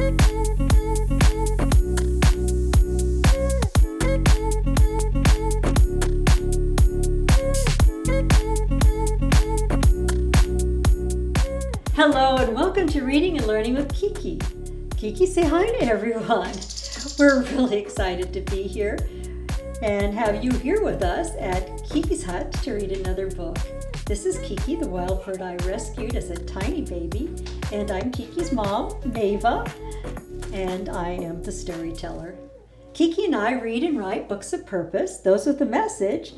Hello and welcome to Reading and Learning with Kiki. Kiki, say hi to everyone. We're really excited to be here and have you here with us at Kiki's Hut to read another book. This is Kiki, the wild bird I rescued as a tiny baby, and I'm Kiki's mom, Mava, and I am the storyteller. Kiki and I read and write books of purpose, those with a message,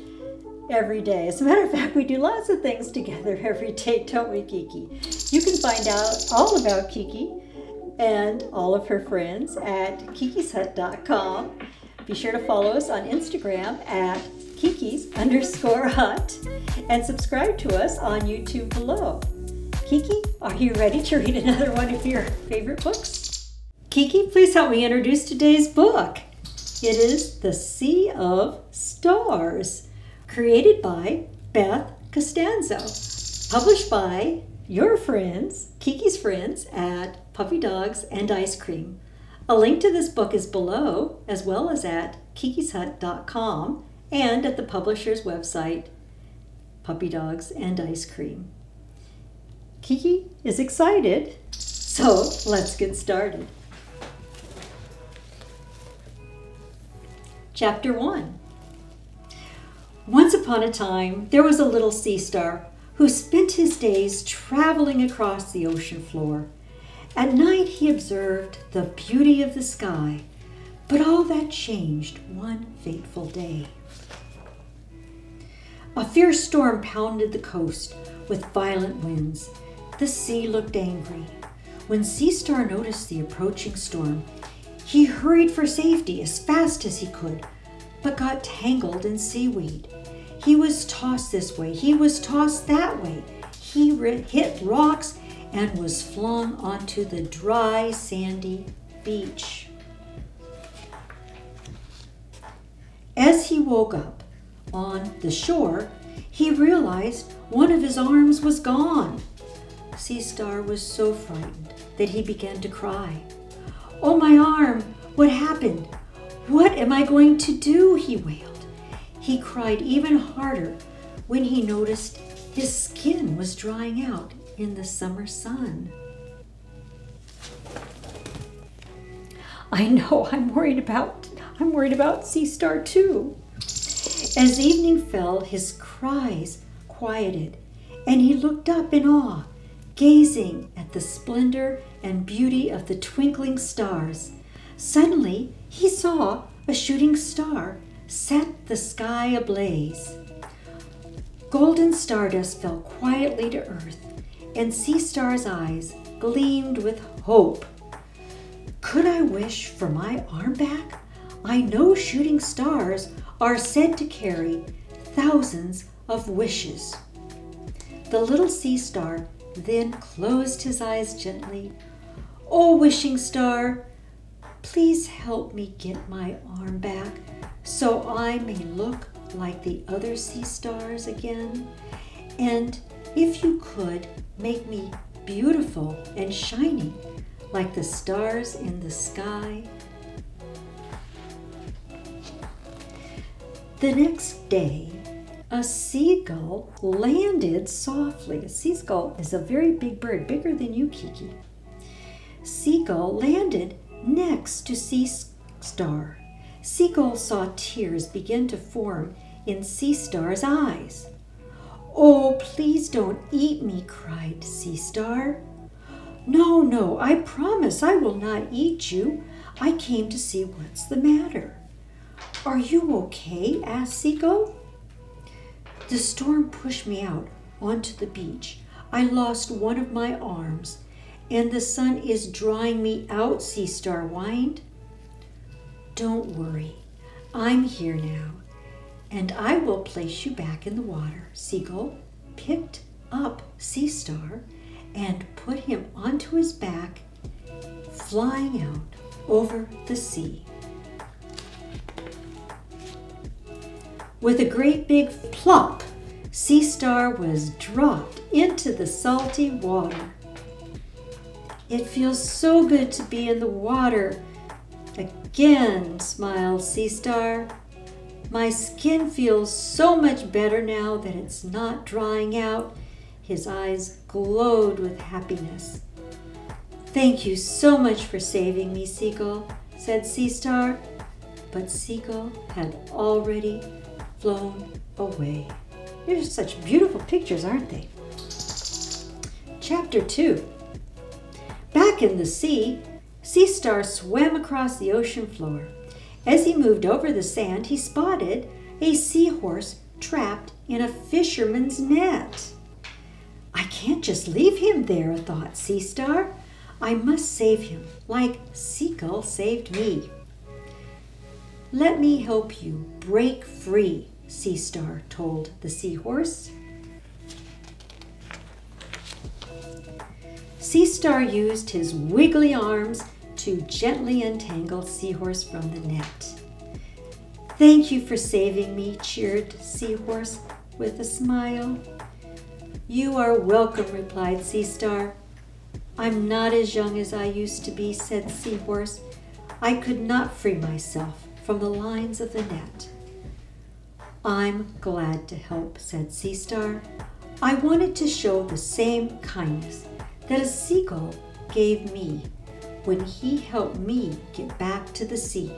every day. As a matter of fact, we do lots of things together every day, don't we, Kiki? You can find out all about Kiki and all of her friends at kikishut.com. Be sure to follow us on Instagram at kikis_hut and subscribe to us on YouTube below. Kiki, are you ready to read another one of your favorite books? Kiki, please help me introduce today's book. It is The Sea of Stars, created by Beth Costanzo, published by your friends, Kiki's friends at Puppy Dogs and Ice Cream. A link to this book is below, as well as at kikishut.com and at the publisher's website, Puppy Dogs and Ice Cream. Kiki is excited, so let's get started. Chapter 1. Once upon a time, there was a little sea star who spent his days traveling across the ocean floor. At night, he observed the beauty of the sky, but all that changed one fateful day. A fierce storm pounded the coast with violent winds. The sea looked angry. When Sea Star noticed the approaching storm, he hurried for safety as fast as he could, but got tangled in seaweed. He was tossed this way, he was tossed that way. He hit rocks and was flung onto the dry, sandy beach. As he woke up on the shore, he realized one of his arms was gone. Sea Star was so frightened that he began to cry. "Oh, my arm! What happened? What am I going to do?" he wailed. He cried even harder when he noticed his skin was drying out in the summer sun. I know, I'm worried about Sea Star too. As evening fell, his cries quieted, and he looked up in awe, gazing at the splendor and beauty of the twinkling stars. Suddenly, he saw a shooting star set the sky ablaze. Golden stardust fell quietly to earth, and Sea Star's eyes gleamed with hope. Could I wish for my arm back? I know shooting stars are said to carry thousands of wishes. The little Sea Star then closed his eyes gently. "Oh, wishing star, please help me get my arm back so I may look like the other sea stars again. And if you could, make me beautiful and shining like the stars in the sky." The next day, a seagull landed softly. A seagull is a very big bird, bigger than you, Kiki. Seagull landed next to Sea Star. Seagull saw tears begin to form in Sea Star's eyes. "Oh, please don't eat me," cried Sea Star. "No, no, I promise I will not eat you. I came to see what's the matter." "Are you okay?" asked Seagull. "The storm pushed me out onto the beach. I lost one of my arms, and the sun is drying me out," Sea Star whined. "Don't worry, I'm here now, and I will place you back in the water." Seagull picked up Sea Star and put him onto his back, flying out over the sea. With a great big plop, Sea Star was dropped into the salty water. It feels so good to be in the water. Again, smiled Sea Star. My skin feels so much better now that it's not drying out. His eyes glowed with happiness. Thank you so much for saving me, Seagull, said Sea Star. But Seagull had already flown away. These are such beautiful pictures, aren't they? Chapter 2. Back in the sea, Sea Star swam across the ocean floor. As he moved over the sand, he spotted a seahorse trapped in a fisherman's net. I can't just leave him there, thought Sea Star. I must save him, like Seagull saved me. Let me help you break free, Sea Star told the seahorse. Sea Star used his wiggly arms to gently untangle Seahorse from the net. Thank you for saving me, cheered Seahorse with a smile. You are welcome, replied Sea Star. I'm not as young as I used to be, said Seahorse. I could not free myself from the lines of the net. I'm glad to help, said Sea Star. I wanted to show the same kindness that a seagull gave me when he helped me get back to the sea.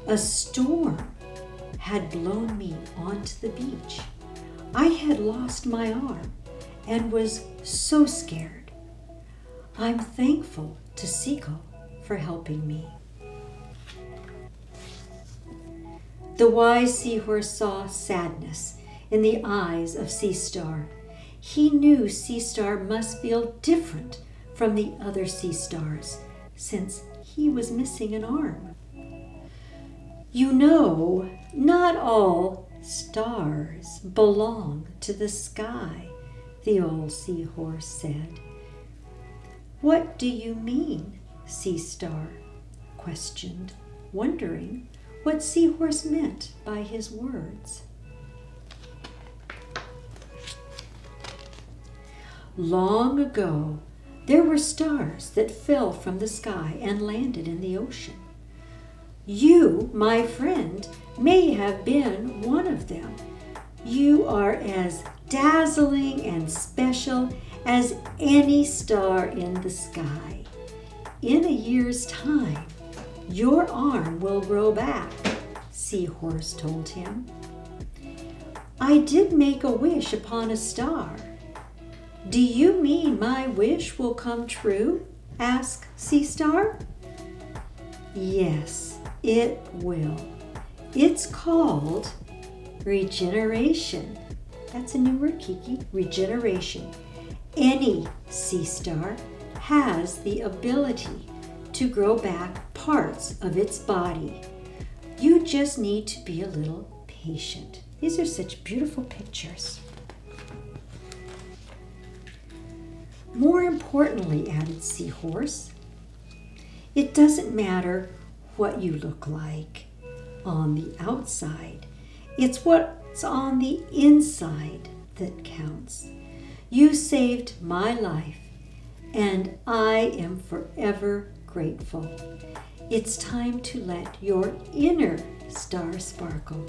A storm had blown me onto the beach. I had lost my arm and was so scared. I'm thankful to Seagull for helping me. The wise seahorse saw sadness in the eyes of Sea Star. He knew Sea Star must feel different from the other sea stars, since he was missing an arm. You know, not all stars belong to the sky, the old seahorse said. What do you mean, Sea Star? Questioned, wondering what Seahorse meant by his words. Long ago, there were stars that fell from the sky and landed in the ocean. You, my friend, may have been one of them. You are as dazzling and special as any star in the sky. In a year's time, your arm will grow back, Seahorse told him. I did make a wish upon a star. Do you mean my wish will come true? Asked Sea Star. Yes, it will. It's called regeneration. That's a new word, Kiki. Regeneration. Any sea star has the ability to grow back parts of its body. You just need to be a little patient. These are such beautiful pictures. More importantly, added Seahorse, it doesn't matter what you look like on the outside. It's what's on the inside that counts. You saved my life, and I am forever grateful. It's time to let your inner star sparkle.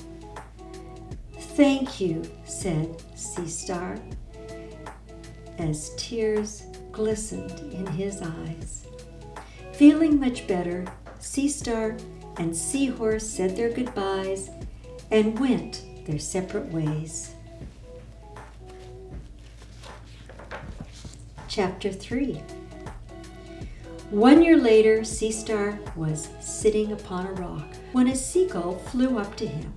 Thank you, said Sea Star, as tears glistened in his eyes. Feeling much better, Sea Star and Seahorse said their goodbyes and went their separate ways. Chapter 3. 1 year later, Sea Star was sitting upon a rock when a seagull flew up to him.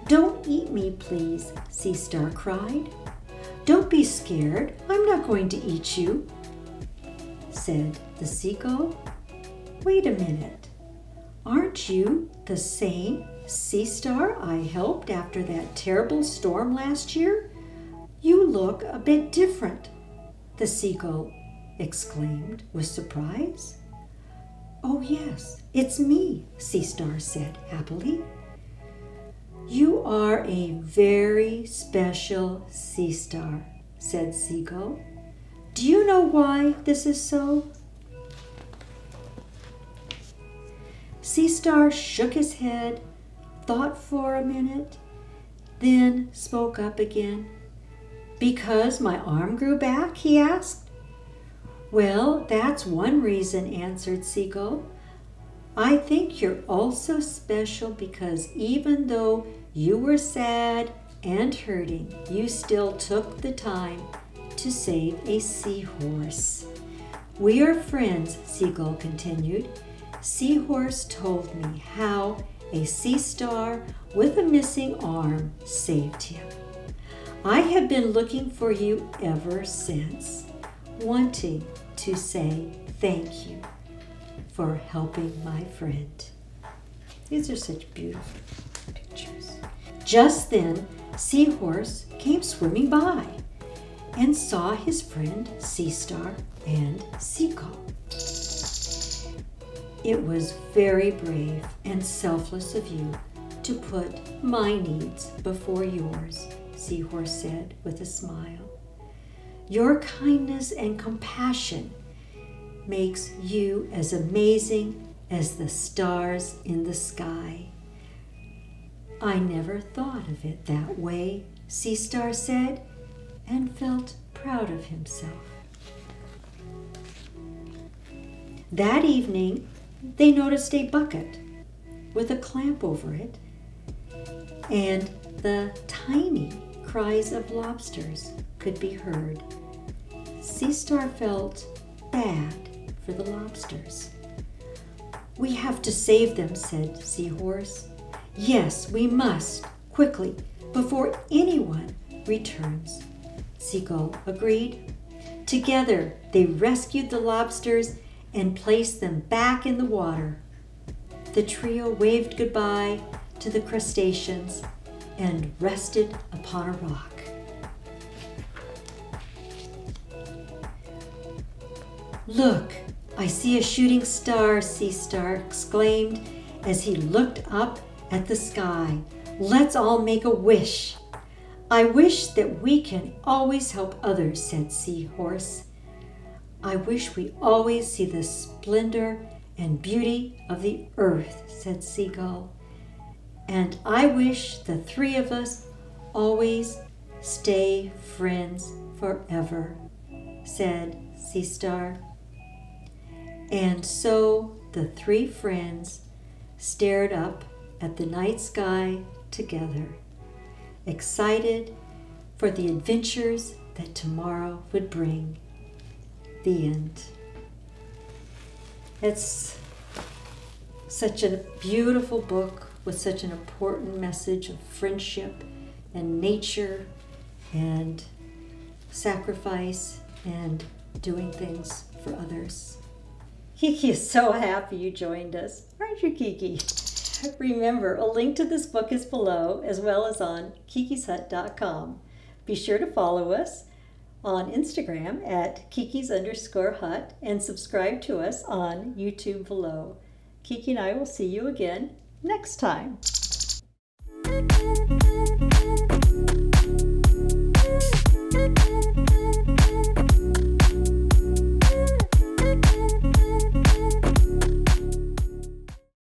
Don't eat me, please, Sea Star cried. Don't be scared. I'm not going to eat you, said the seagull. Wait a minute. Aren't you the same Sea Star I helped after that terrible storm last year? You look a bit different, the seagull exclaimed with surprise. Oh yes, it's me, Sea Star said happily. You are a very special sea star, said Seagull. Do you know why this is so? Sea Star shook his head, thought for a minute, then spoke up again. Because my arm grew back, he asked. Well, that's one reason, answered Seagull. I think you're also special because even though you were sad and hurting, you still took the time to save a seahorse. We are friends, Seagull continued. Seahorse told me how a sea star with a missing arm saved him. I have been looking for you ever since, wanting to say thank you for helping my friend. These are such beautiful pictures. Just then, Seahorse came swimming by and saw his friend Sea Star and Seagull. It was very brave and selfless of you to put my needs before yours, Seahorse said with a smile. Your kindness and compassion makes you as amazing as the stars in the sky. I never thought of it that way, Sea Star said, and felt proud of himself. That evening, they noticed a bucket with a clamp over it and the tiny cries of lobsters could be heard. Sea Star felt bad for the lobsters. We have to save them, said Seahorse. Yes, we must, quickly, before anyone returns. Seagull agreed. Together, they rescued the lobsters and placed them back in the water. The trio waved goodbye to the crustaceans and rested upon a rock. Look, I see a shooting star, Sea Star exclaimed as he looked up at the sky. Let's all make a wish. I wish that we can always help others, said Seahorse. I wish we always see the splendor and beauty of the earth, said Seagull. And I wish the three of us always stay friends forever, said Sea Star. And so the three friends stared up at the night sky together, excited for the adventures that tomorrow would bring. The end. It's such a beautiful book with such an important message of friendship and nature and sacrifice and doing things for others. Kiki is so happy you joined us. Aren't you, Kiki? Remember, a link to this book is below, as well as on kikishut.com. Be sure to follow us on Instagram at kikis_hut and subscribe to us on YouTube below. Kiki and I will see you again next time.